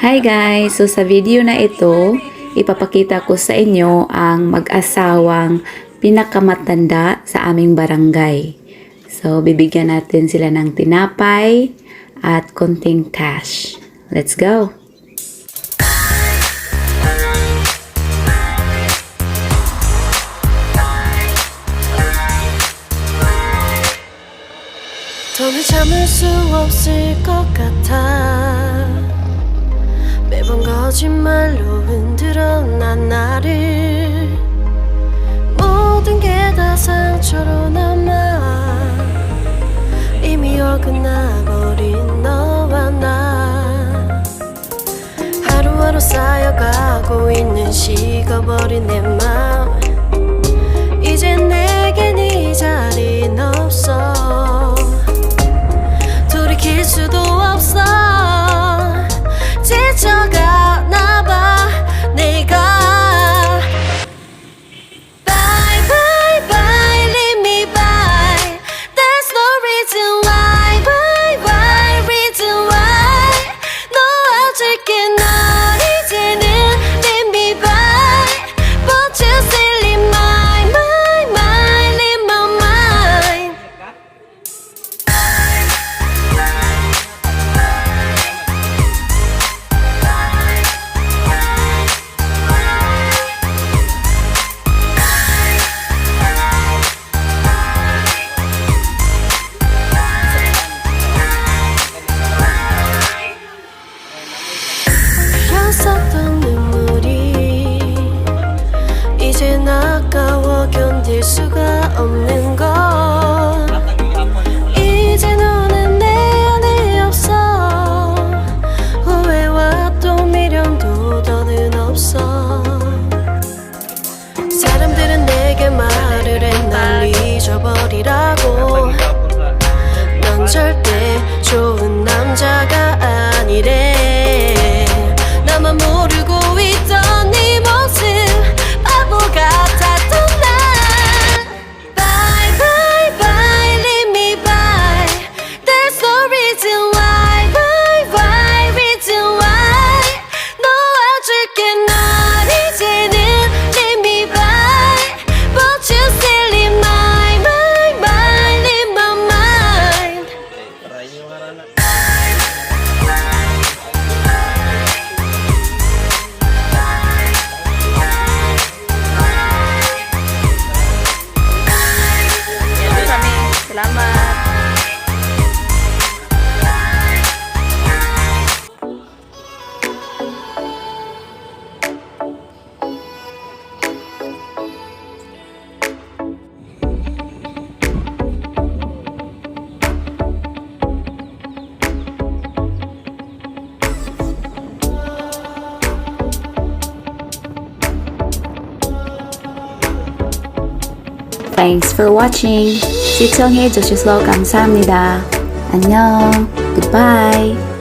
Hi guys! So sa video na ito, ipapakita ko sa inyo ang mag-asawang pinakamatanda sa aming barangay. So bibigyan natin sila ng tinapay at konting cash. Let's go! 더는 참을 수 없을 것 같아. 매번 거짓말로 흔들어 난 나를. 모든 게 다 상처로 남아. 이미 어긋나버린 너와 나. 하루하루 쌓여가고 있는 식어버린 내 맘. 이제 내겐 이 자리는 없어. 돌이킬 수도 없어. 지쳐가나 봐 내가. Bye bye bye leave me by. There's no reason why. Bye bye reason why. 놓아줄게 널 이제는 leave me by. But you still leave my leave my mind. 흘렸었던 눈물이 이젠 아까워 견딜 수가 없는 것. 이제 너는 내 안에 없어. 후회와 또 미련도 더는 없어. 사람들은 내게 말을 해 날 잊어버리라고. 넌 절대 좋은 남자가 아니래. 나만 모르고 있던 네 모습 바보 같았던 난. Bye bye bye leave me by. There's no reason why. Bye bye reason why. 놓아줄게 널 이제는 leave me by. But you still leave my leave my mind. Salamat! Thanks for watching. 시청해 주셔서 감사합니다. 안녕. Goodbye.